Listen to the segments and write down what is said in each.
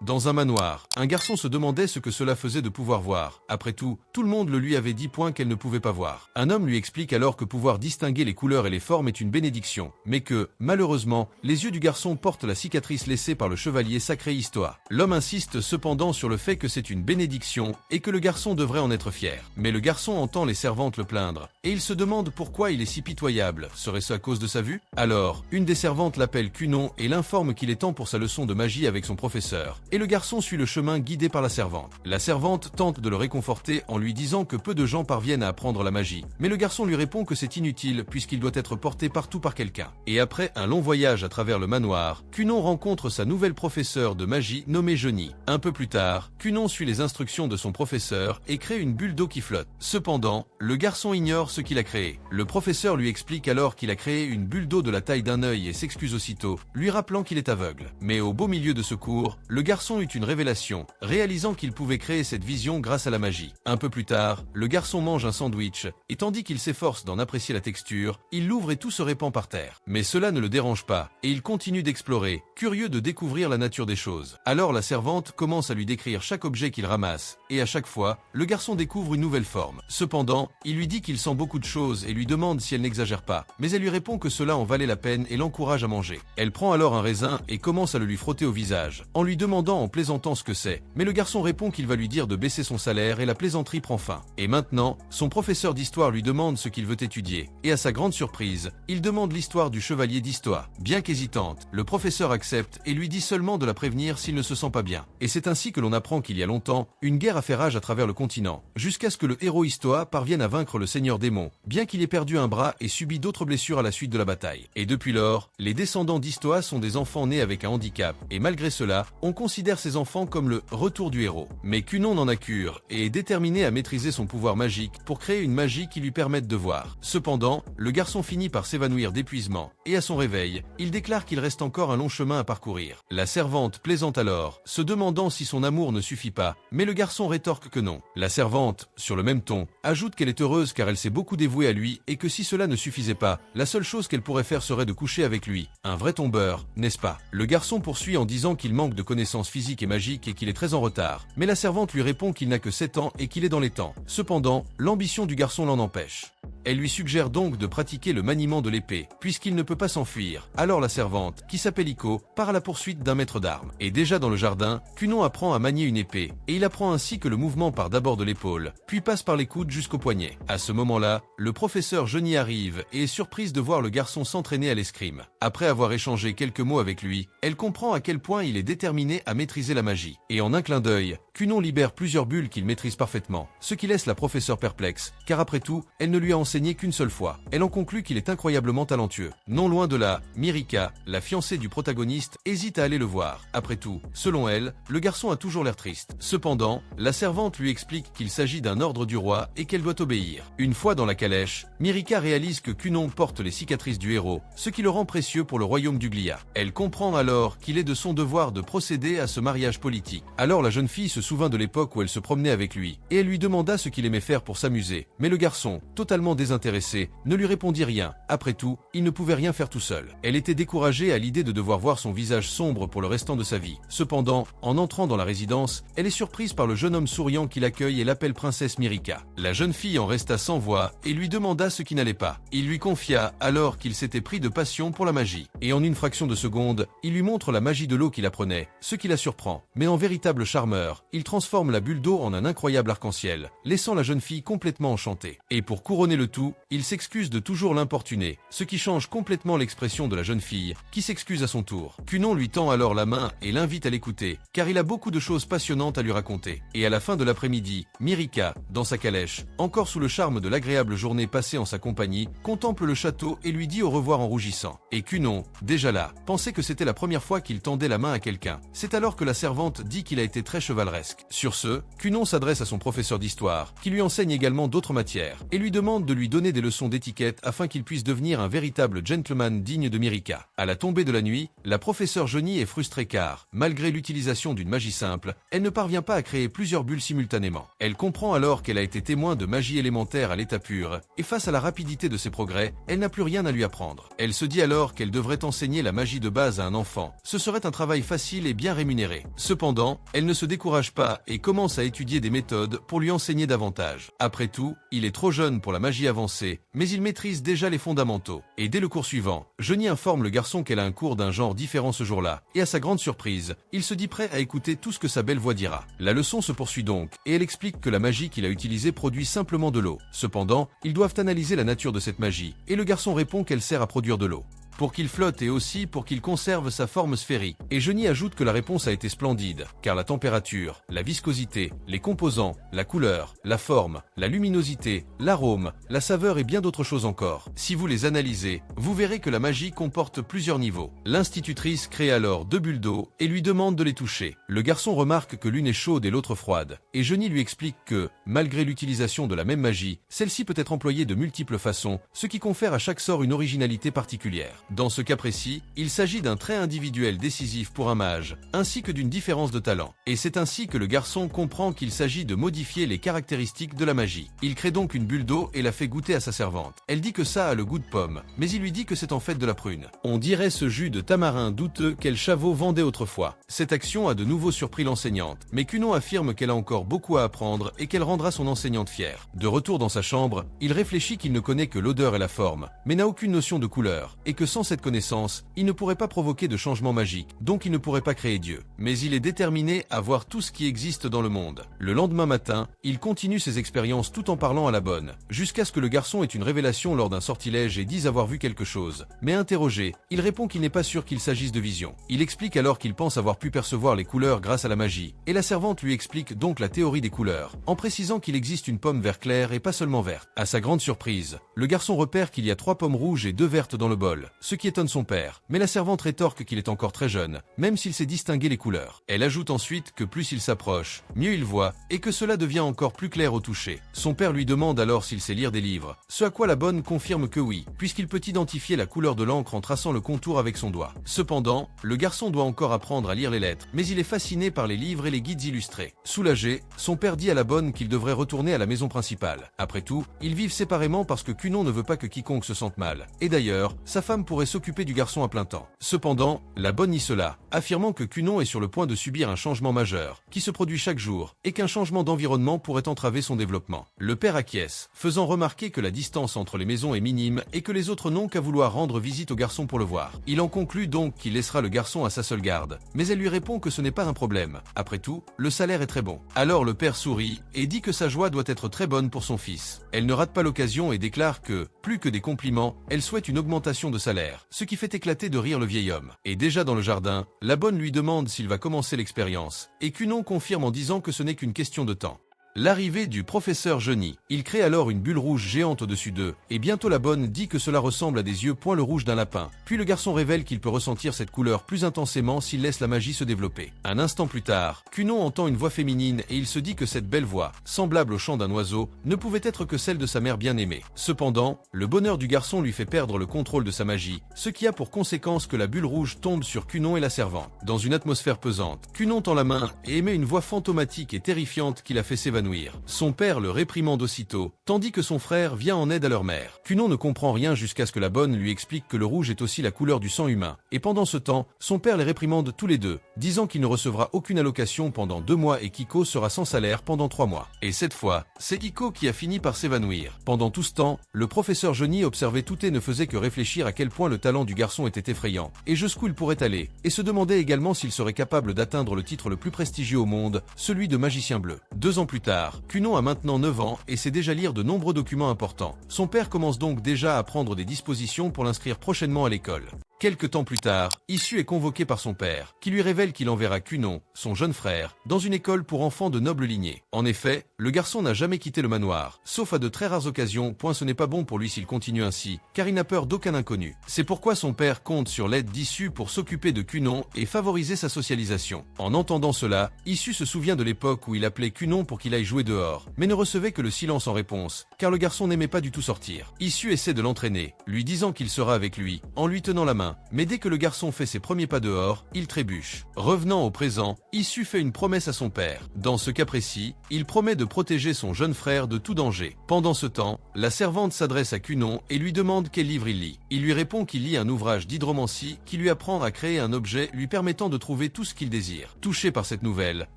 Dans un manoir, un garçon se demandait ce que cela faisait de pouvoir voir. Après tout le monde le lui avait dit point qu'elle ne pouvait pas voir. Un homme lui explique alors que pouvoir distinguer les couleurs et les formes est une bénédiction, mais que, malheureusement, les yeux du garçon portent la cicatrice laissée par le chevalier sacré Histoire. L'homme insiste cependant sur le fait que c'est une bénédiction et que le garçon devrait en être fier. Mais le garçon entend les servantes le plaindre, et il se demande pourquoi il est si pitoyable. Serait-ce à cause de sa vue? Alors, une des servantes l'appelle Cunon et l'informe qu'il est temps pour sa leçon de magie avec son professeur, et le garçon suit le chemin guidé par la servante. La servante tente de le réconforter en lui disant que peu de gens parviennent à apprendre la magie, mais le garçon lui répond que c'est inutile puisqu'il doit être porté partout par quelqu'un. Et après un long voyage à travers le manoir, Cunon rencontre sa nouvelle professeure de magie nommée Johnny. Un peu plus tard, Cunon suit les instructions de son professeur et crée une bulle d'eau qui flotte. Cependant, le garçon ignore ce qu'il a créé. Le professeur lui explique alors qu'il a créé une bulle d'eau de la taille d'un œil et s'excuse aussitôt, lui rappelant qu'il est aveugle. Mais au beau milieu de ce cours, le garçon eut une révélation, réalisant qu'il pouvait créer cette vision grâce à la magie. Un peu plus tard, le garçon mange un sandwich, et tandis qu'il s'efforce d'en apprécier la texture, il l'ouvre et tout se répand par terre. Mais cela ne le dérange pas, et il continue d'explorer, curieux de découvrir la nature des choses. Alors la servante commence à lui décrire chaque objet qu'il ramasse, et à chaque fois, le garçon découvre une nouvelle forme. Cependant, il lui dit qu'il sent beaucoup de choses et lui demande si elle n'exagère pas, mais elle lui répond que cela en valait la peine et l'encourage à manger. Elle prend alors un raisin et commence à le lui frotter au visage, en lui demandant en plaisantant ce que c'est, mais le garçon répond qu'il va lui dire de baisser son salaire et la plaisanterie prend fin. Et maintenant, son professeur d'histoire lui demande ce qu'il veut étudier, et à sa grande surprise, il demande l'histoire du chevalier d'Histoire. Bien qu'hésitante, le professeur accepte et lui dit seulement de la prévenir s'il ne se sent pas bien. Et c'est ainsi que l'on apprend qu'il y a longtemps, une guerre a fait rage à travers le continent, jusqu'à ce que le héros Histoire parvienne à vaincre le seigneur démon, bien qu'il ait perdu un bras et subi d'autres blessures à la suite de la bataille. Et depuis lors, les descendants d'Histoire sont des enfants nés avec un handicap, et malgré cela, on considère ces enfants comme le retour du héros. Mais Cunon n'en a cure, et est déterminé à maîtriser son pouvoir magique pour créer une magie qui lui permette de voir. Cependant, le garçon finit par s'évanouir d'épuisement, et à son réveil, il déclare qu'il reste encore un long chemin à parcourir. La servante plaisante alors, se demandant si son amour ne suffit pas, mais le garçon rétorque que non. La servante, sur le même ton, ajoute qu'elle est heureuse car elle s'est beaucoup dévouée à lui et que si cela ne suffisait pas, la seule chose qu'elle pourrait faire serait de coucher avec lui. Un vrai tombeur, n'est-ce pas? Le garçon poursuit en disant qu'il manque de connaissances physiques et magiques et qu'il est très en retard, mais la servante lui répond qu'il n'a que 7 ans et qu'il est dans les temps. Cependant, l'ambition du garçon l'en empêche. Elle lui suggère donc de pratiquer le maniement de l'épée, puisqu'il ne peut pas s'enfuir. Alors la servante, qui s'appelle Iko, part à la poursuite d'un maître d'armes. Et déjà dans le jardin, Cunon apprend à manier une épée, et il apprend ainsi que le mouvement part d'abord de l'épaule, puis passe par les coudes jusqu'au poignet. À ce moment-là, le professeur Johnny arrive et est surprise de voir le garçon s'entraîner à l'escrime. Après avoir échangé quelques mots avec lui, elle comprend à quel point il est déterminé à maîtriser la magie. Et en un clin d'œil, Cunon libère plusieurs bulles qu'il maîtrise parfaitement, ce qui laisse la professeure perplexe, car après tout, elle ne lui a enseigné qu'une seule fois. Elle en conclut qu'il est incroyablement talentueux. Non loin de là, Mirika, la fiancée du protagoniste, hésite à aller le voir. Après tout, selon elle, le garçon a toujours l'air triste. Cependant, la servante lui explique qu'il s'agit d'un ordre du roi et qu'elle doit obéir. Une fois dans la calèche, Mirika réalise que Cunon porte les cicatrices du héros, ce qui le rend précieux pour le royaume du Glia. Elle comprend alors qu'il est de son devoir de procéder à ce mariage politique. Alors la jeune fille se souvint de l'époque où elle se promenait avec lui, et elle lui demanda ce qu'il aimait faire pour s'amuser. Mais le garçon, totalement désintéressé, ne lui répondit rien. Après tout, il ne pouvait rien faire tout seul. Elle était découragée à l'idée de devoir voir son visage sombre pour le restant de sa vie. Cependant, en entrant dans la résidence, elle est surprise par le jeune homme souriant qui l'accueille et l'appelle princesse Mirika. La jeune fille en resta sans voix et lui demanda ce qui n'allait pas. Il lui confia alors qu'il s'était pris de passion pour la magie. Et en une fraction de seconde, il lui montre la magie de l'eau qu'il apprenait, ce qui la surprend. Mais en véritable charmeur, il transforme la bulle d'eau en un incroyable arc-en-ciel, laissant la jeune fille complètement enchantée. Et pour couronner le tout, il s'excuse de toujours l'importuner, ce qui change complètement l'expression de la jeune fille, qui s'excuse à son tour. Cunon lui tend alors la main et l'invite à l'écouter, car il a beaucoup de choses passionnantes à lui raconter. Et à la fin de l'après-midi, Mirika, dans sa calèche, encore sous le charme de l'agréable journée passée en sa compagnie, contemple le château et lui dit au revoir en rougissant. Et Cunon, déjà là, pensait que c'était la première fois qu'il tendait la main à quelqu'un. C'est alors que la servante dit qu'il a été très chevaleresque. Sur ce, Cunon s'adresse à son professeur d'histoire, qui lui enseigne également d'autres matières, et lui demande demande de lui donner des leçons d'étiquette afin qu'il puisse devenir un véritable gentleman digne de Mirika. À la tombée de la nuit, la professeure Johnny est frustrée car, malgré l'utilisation d'une magie simple, elle ne parvient pas à créer plusieurs bulles simultanément. Elle comprend alors qu'elle a été témoin de magie élémentaire à l'état pur, et face à la rapidité de ses progrès, elle n'a plus rien à lui apprendre. Elle se dit alors qu'elle devrait enseigner la magie de base à un enfant. Ce serait un travail facile et bien rémunéré. Cependant, elle ne se décourage pas et commence à étudier des méthodes pour lui enseigner davantage. Après tout, il est trop jeune pour la magie avancée, mais il maîtrise déjà les fondamentaux. Et dès le cours suivant, Johnny informe le garçon qu'elle a un cours d'un genre différent ce jour-là, et à sa grande surprise, il se dit prêt à écouter tout ce que sa belle voix dira. La leçon se poursuit donc, et elle explique que la magie qu'il a utilisée produit simplement de l'eau. Cependant, ils doivent analyser la nature de cette magie, et le garçon répond qu'elle sert à produire de l'eau pour qu'il flotte et aussi pour qu'il conserve sa forme sphérique. Et Johnny ajoute que la réponse a été splendide, car la température, la viscosité, les composants, la couleur, la forme, la luminosité, l'arôme, la saveur et bien d'autres choses encore. Si vous les analysez, vous verrez que la magie comporte plusieurs niveaux. L'institutrice crée alors 2 bulles d'eau et lui demande de les toucher. Le garçon remarque que l'une est chaude et l'autre froide, et Johnny lui explique que, malgré l'utilisation de la même magie, celle-ci peut être employée de multiples façons, ce qui confère à chaque sort une originalité particulière. Dans ce cas précis, il s'agit d'un trait individuel décisif pour un mage, ainsi que d'une différence de talent. Et c'est ainsi que le garçon comprend qu'il s'agit de modifier les caractéristiques de la magie. Il crée donc une bulle d'eau et la fait goûter à sa servante. Elle dit que ça a le goût de pomme, mais il lui dit que c'est en fait de la prune. On dirait ce jus de tamarin douteux qu'El Chavo vendait autrefois. Cette action a de nouveau surpris l'enseignante, mais Cunon affirme qu'elle a encore beaucoup à apprendre et qu'elle rendra son enseignante fière. De retour dans sa chambre, il réfléchit qu'il ne connaît que l'odeur et la forme, mais n'a aucune notion de couleur, et que sans cette connaissance, il ne pourrait pas provoquer de changement magique, donc il ne pourrait pas créer Dieu. Mais il est déterminé à voir tout ce qui existe dans le monde. Le lendemain matin, il continue ses expériences tout en parlant à la bonne, jusqu'à ce que le garçon ait une révélation lors d'un sortilège et dise avoir vu quelque chose. Mais interrogé, il répond qu'il n'est pas sûr qu'il s'agisse de vision. Il explique alors qu'il pense avoir pu percevoir les couleurs grâce à la magie, et la servante lui explique donc la théorie des couleurs, en précisant qu'il existe une pomme vert clair et pas seulement verte. À sa grande surprise, le garçon repère qu'il y a 3 pommes rouges et 2 vertes dans le bol, ce qui étonne son père, mais la servante rétorque qu'il est encore très jeune, même s'il sait distinguer les couleurs. Elle ajoute ensuite que plus il s'approche, mieux il voit, et que cela devient encore plus clair au toucher. Son père lui demande alors s'il sait lire des livres, ce à quoi la bonne confirme que oui, puisqu'il peut identifier la couleur de l'encre en traçant le contour avec son doigt. Cependant, le garçon doit encore apprendre à lire les lettres, mais il est fasciné par les livres et les guides illustrés. Soulagé, son père dit à la bonne qu'il devrait retourner à la maison principale. Après tout, ils vivent séparément parce que Cunon ne veut pas que quiconque se sente mal. Et d'ailleurs, sa femme pourrait s'occuper du garçon à plein temps. Cependant, la bonne nie cela, affirmant que Cunon est sur le point de subir un changement majeur, qui se produit chaque jour, et qu'un changement d'environnement pourrait entraver son développement. Le père acquiesce, faisant remarquer que la distance entre les maisons est minime et que les autres n'ont qu'à vouloir rendre visite au garçon pour le voir. Il en conclut donc qu'il laissera le garçon à sa seule garde, mais elle lui répond que ce n'est pas un problème. Après tout, le salaire est très bon. Alors le père sourit et dit que sa joie doit être très bonne pour son fils. Elle ne rate pas l'occasion et déclare que, plus que des compliments, elle souhaite une augmentation de salaire, ce qui fait éclater de rire le vieil homme. Et déjà dans le jardin, la bonne lui demande s'il va commencer l'expérience, et Cunon confirme en disant que ce n'est qu'une question de temps. L'arrivée du professeur Johnny. Il crée alors une bulle rouge géante au-dessus d'eux, et bientôt la bonne dit que cela ressemble à des yeux point le rouge d'un lapin. Puis le garçon révèle qu'il peut ressentir cette couleur plus intensément s'il laisse la magie se développer. Un instant plus tard, Cunon entend une voix féminine et il se dit que cette belle voix, semblable au chant d'un oiseau, ne pouvait être que celle de sa mère bien-aimée. Cependant, le bonheur du garçon lui fait perdre le contrôle de sa magie, ce qui a pour conséquence que la bulle rouge tombe sur Cunon et la servante. Dans une atmosphère pesante, Cunon tend la main et émet une voix fantomatique et terrifiante qui la fait s'évanouir. Son père le réprimande aussitôt, tandis que son frère vient en aide à leur mère. Cunon ne comprend rien jusqu'à ce que la bonne lui explique que le rouge est aussi la couleur du sang humain. Et pendant ce temps, son père les réprimande tous les deux, disant qu'il ne recevra aucune allocation pendant 2 mois et Kiko sera sans salaire pendant 3 mois. Et cette fois, c'est Kiko qui a fini par s'évanouir. Pendant tout ce temps, le professeur Johnny observait tout et ne faisait que réfléchir à quel point le talent du garçon était effrayant, et jusqu'où il pourrait aller, et se demandait également s'il serait capable d'atteindre le titre le plus prestigieux au monde, celui de magicien bleu. 2 ans plus tard, Cunon a maintenant 9 ans et sait déjà lire de nombreux documents importants. Son père commence donc déjà à prendre des dispositions pour l'inscrire prochainement à l'école. Quelque temps plus tard, Issu est convoqué par son père, qui lui révèle qu'il enverra Kunon, son jeune frère, dans une école pour enfants de noble lignée. En effet, le garçon n'a jamais quitté le manoir, sauf à de très rares occasions, ce n'est pas bon pour lui s'il continue ainsi, car il n'a peur d'aucun inconnu. C'est pourquoi son père compte sur l'aide d'Issu pour s'occuper de Kunon et favoriser sa socialisation. En entendant cela, Issu se souvient de l'époque où il appelait Kunon pour qu'il aille jouer dehors, mais ne recevait que le silence en réponse, car le garçon n'aimait pas du tout sortir. Issu essaie de l'entraîner, lui disant qu'il sera avec lui, en lui tenant la main, mais dès que le garçon fait ses premiers pas dehors, il trébuche. Revenant au présent, Issu fait une promesse à son père. Dans ce cas précis, il promet de protéger son jeune frère de tout danger. Pendant ce temps, la servante s'adresse à Kunon et lui demande quel livre il lit. Il lui répond qu'il lit un ouvrage d'hydromancie qui lui apprend à créer un objet lui permettant de trouver tout ce qu'il désire. Touchée par cette nouvelle,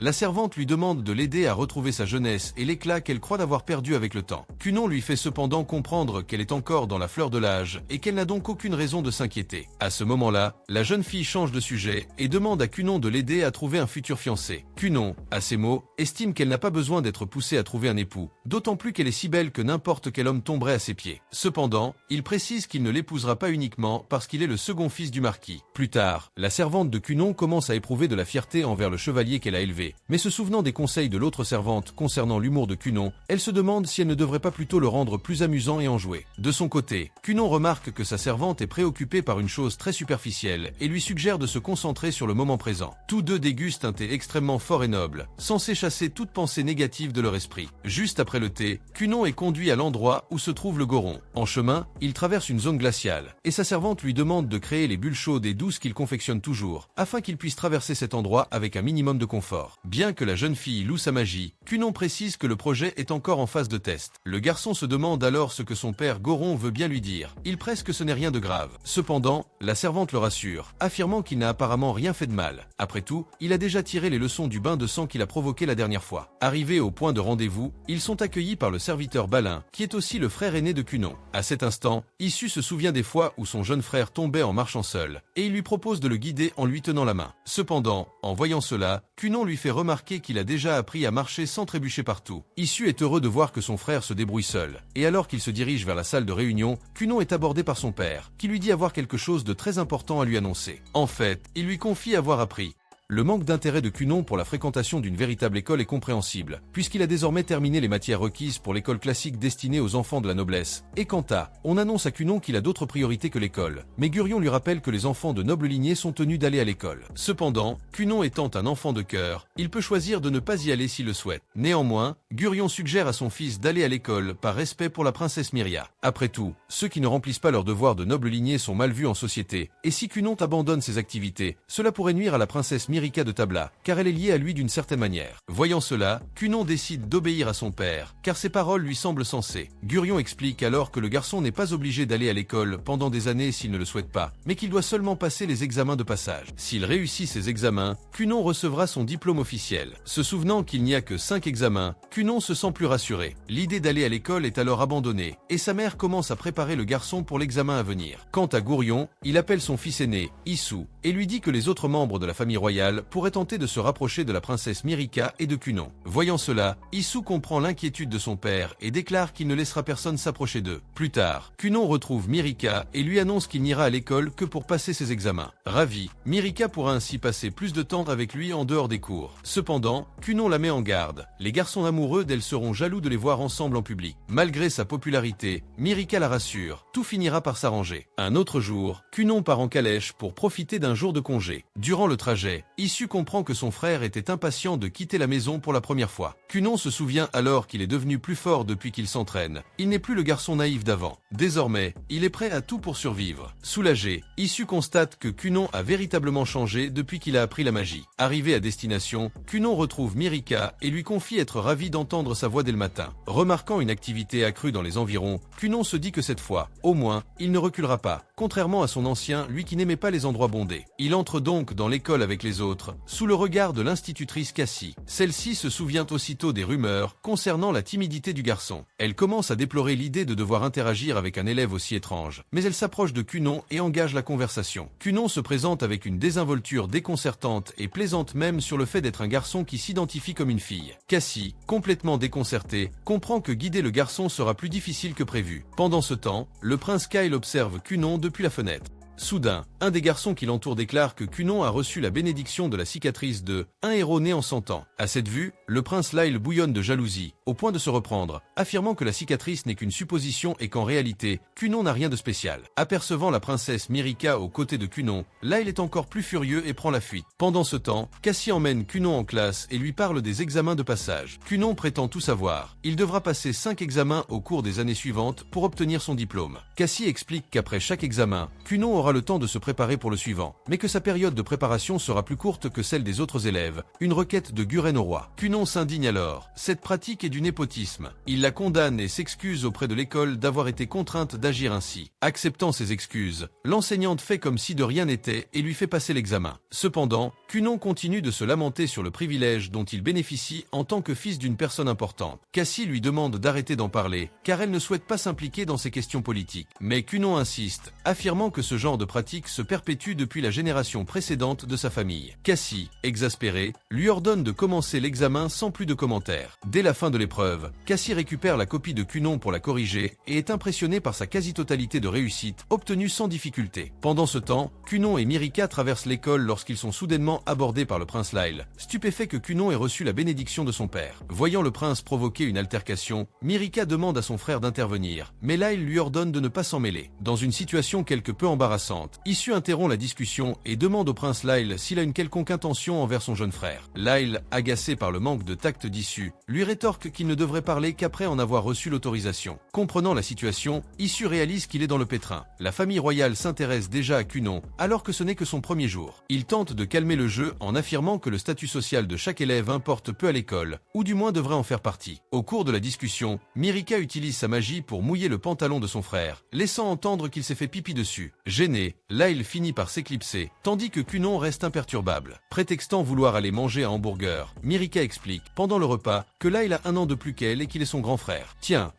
la servante lui demande de l'aider à retrouver sa jeunesse et l'éclat qu'elle croit d'avoir perdu avec le temps. Kunon lui fait cependant comprendre qu'elle est encore dans la fleur de l'âge et qu'elle n'a donc aucune raison de s'inquiéter. À ce moment-là, la jeune fille change de sujet et demande à Kunon de l'aider à trouver un futur fiancé. Kunon, à ces mots, estime qu'elle n'a pas besoin d'être poussée à trouver un époux, d'autant plus qu'elle est si belle que n'importe quel homme tomberait à ses pieds. Cependant, il précise qu'il ne l'épousera pas uniquement parce qu'il est le second fils du marquis. Plus tard, la servante de Kunon commence à éprouver de la fierté envers le chevalier qu'elle a élevé, mais se souvenant des conseils de l'autre servante concernant l'humour de Kunon, elle se demande si elle ne devrait pas plutôt le rendre plus amusant et enjoué. De son côté, Kunon remarque que sa servante est préoccupée par une chose très superficielle et lui suggère de se concentrer sur le moment présent. Tous deux dégustent un thé extrêmement fort et noble, censé chasser toute pensée négative de leur esprit. Juste après le thé, Kunon est conduit à l'endroit où se trouve le Goron. En chemin, il traverse une zone glaciale, et sa servante lui demande de créer les bulles chaudes et douces qu'il confectionne toujours, afin qu'il puisse traverser cet endroit avec un minimum de confort. Bien que la jeune fille loue sa magie, Kunon précise que le projet est encore en phase de test. Le garçon se demande alors ce que son père Goron veut bien lui dire. Il presse que ce n'est rien de grave. Cependant, la servante le rassure, affirmant qu'il n'a apparemment rien fait de mal. Après tout, il a déjà tiré les leçons du bain de sang qu'il a provoqué la dernière fois. Arrivés au point de rendez-vous, ils sont accueillis par le serviteur Balin, qui est aussi le frère aîné de Kunon. À cet instant, Issu se souvient des fois où son jeune frère tombait en marchant seul, et il lui propose de le guider en lui tenant la main. Cependant, en voyant cela, Kunon lui fait remarquer qu'il a déjà appris à marcher sans trébucher partout. Issu est heureux de voir que son frère se débrouille seul, et alors qu'il se dirige vers la salle de réunion, Kunon est abordé par son père, qui lui dit avoir quelque chose de très important à lui annoncer. En fait, il lui confie avoir appris. Le manque d'intérêt de Kunon pour la fréquentation d'une véritable école est compréhensible, puisqu'il a désormais terminé les matières requises pour l'école classique destinée aux enfants de la noblesse. Et quant à, on annonce à Kunon qu'il a d'autres priorités que l'école, mais Gurion lui rappelle que les enfants de noble lignée sont tenus d'aller à l'école. Cependant, Kunon étant un enfant de cœur, il peut choisir de ne pas y aller s'il le souhaite. Néanmoins, Gurion suggère à son fils d'aller à l'école par respect pour la princesse Myria. Après tout, ceux qui ne remplissent pas leur devoir de noble lignée sont mal vus en société, et si Kunon abandonne ses activités, cela pourrait nuire à la princesse Myrika de Tabla, car elle est liée à lui d'une certaine manière. Voyant cela, Kunon décide d'obéir à son père, car ses paroles lui semblent sensées. Gurion explique alors que le garçon n'est pas obligé d'aller à l'école pendant des années s'il ne le souhaite pas, mais qu'il doit seulement passer les examens de passage. S'il réussit ces examens, Kunon recevra son diplôme officiel. Se souvenant qu'il n'y a que 5 examens, Kunon se sent plus rassuré. L'idée d'aller à l'école est alors abandonnée, et sa mère commence à préparer le garçon pour l'examen à venir. Quant à Gurion, il appelle son fils aîné, Issu, et lui dit que les autres membres de la famille royale pourraient tenter de se rapprocher de la princesse Myrika et de Kunon. Voyant cela, Issu comprend l'inquiétude de son père et déclare qu'il ne laissera personne s'approcher d'eux. Plus tard, Kunon retrouve Myrika et lui annonce qu'il n'ira à l'école que pour passer ses examens. Ravi, Myrika pourra ainsi passer plus de temps avec lui en dehors des cours. Cependant, Kunon la met en garde. Les garçons amoureux d'elle seront jaloux de les voir ensemble en public. Malgré sa popularité, Myrika la rassure. Tout finira par s'arranger. Un autre jour, Kunon part en calèche pour profiter d'un jour de congé. Durant le trajet, Issu comprend que son frère était impatient de quitter la maison pour la première fois. Kunon se souvient alors qu'il est devenu plus fort depuis qu'il s'entraîne. Il n'est plus le garçon naïf d'avant. Désormais, il est prêt à tout pour survivre. Soulagé, Issu constate que Kunon a véritablement changé depuis qu'il a appris la magie. Arrivé à destination, Kunon retrouve Myrika et lui confie être ravi d'entendre sa voix dès le matin. Remarquant une activité accrue dans les environs, Kunon se dit que cette fois, au moins, il ne reculera pas, contrairement à son ancien, lui qui n'aimait pas les endroits bondés. Il entre donc dans l'école avec les autres, sous le regard de l'institutrice Cassie. Celle-ci se souvient aussitôt des rumeurs concernant la timidité du garçon. Elle commence à déplorer l'idée de devoir interagir avec un élève aussi étrange, mais elle s'approche de Kunon et engage la conversation. Kunon se présente avec une désinvolture déconcertante et plaisante même sur le fait d'être un garçon qui s'identifie comme une fille. Cassie, complètement déconcertée, comprend que guider le garçon sera plus difficile que prévu. Pendant ce temps, le prince Kyle observe Kunon depuis la fenêtre. Soudain, un des garçons qui l'entoure déclare que Kunon a reçu la bénédiction de la cicatrice de un héros né en 100 ans. À cette vue, le prince Lyle bouillonne de jalousie, au point de se reprendre, affirmant que la cicatrice n'est qu'une supposition et qu'en réalité, Kunon n'a rien de spécial. Apercevant la princesse Myrrika aux côtés de Kunon, Lyle est encore plus furieux et prend la fuite. Pendant ce temps, Cassie emmène Kunon en classe et lui parle des examens de passage. Kunon prétend tout savoir. Il devra passer 5 examens au cours des années suivantes pour obtenir son diplôme. Cassie explique qu'après chaque examen, Kunon aura le temps de se préparer pour le suivant, mais que sa période de préparation sera plus courte que celle des autres élèves, une requête de Guren au roi. Kunon s'indigne alors. Cette pratique est du népotisme. Il la condamne et s'excuse auprès de l'école d'avoir été contrainte d'agir ainsi. Acceptant ses excuses, l'enseignante fait comme si de rien n'était et lui fait passer l'examen. Cependant, Kunon continue de se lamenter sur le privilège dont il bénéficie en tant que fils d'une personne importante. Cassie lui demande d'arrêter d'en parler, car elle ne souhaite pas s'impliquer dans ces questions politiques. Mais Kunon insiste, affirmant que ce genre de pratique se perpétue depuis la génération précédente de sa famille. Cassie, exaspérée, lui ordonne de commencer l'examen sans plus de commentaires. Dès la fin de l'épreuve, Cassie récupère la copie de Kunon pour la corriger et est impressionnée par sa quasi-totalité de réussite, obtenue sans difficulté. Pendant ce temps, Kunon et Myrrika traversent l'école lorsqu'ils sont soudainement abordés par le prince Lyle, stupéfait que Kunon ait reçu la bénédiction de son père. Voyant le prince provoquer une altercation, Myrrika demande à son frère d'intervenir, mais Lyle lui ordonne de ne pas s'en mêler. Dans une situation quelque peu embarrassante, Issu interrompt la discussion et demande au prince Lyle s'il a une quelconque intention envers son jeune frère. Lyle, agacé par le manque de tact d'Issu, lui rétorque qu'il ne devrait parler qu'après en avoir reçu l'autorisation. Comprenant la situation, Issu réalise qu'il est dans le pétrin. La famille royale s'intéresse déjà à Kunon, alors que ce n'est que son premier jour. Il tente de calmer le jeu en affirmant que le statut social de chaque élève importe peu à l'école, ou du moins devrait en faire partie. Au cours de la discussion, Myrrika utilise sa magie pour mouiller le pantalon de son frère, laissant entendre qu'il s'est fait pipi dessus. Gêné, Lyle finit par s'éclipser, tandis que Kunon reste imperturbable. Prétextant vouloir aller manger un hamburger, Myrrika explique, pendant le repas, que Lyle a 1 an de plus qu'elle et qu'il est son grand frère. Tiens,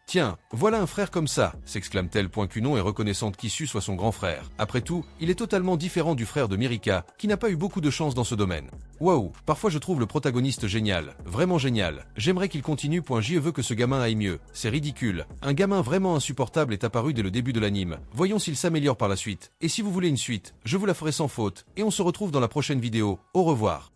voilà un frère comme ça, s'exclame-t-elle. Kunon est reconnaissante qu'Issu soit son grand frère. Après tout, il est totalement différent du frère de Myrrika, qui n'a pas eu beaucoup de chance dans ce domaine. Waouh, parfois je trouve le protagoniste génial, vraiment génial. J'aimerais qu'il continue. Je veux que ce gamin aille mieux. C'est ridicule. Un gamin vraiment insupportable est apparu dès le début de l'anime. Voyons s'il s'améliore par la suite. Et si vous voulez une suite, je vous la ferai sans faute. Et on se retrouve dans la prochaine vidéo. Au revoir.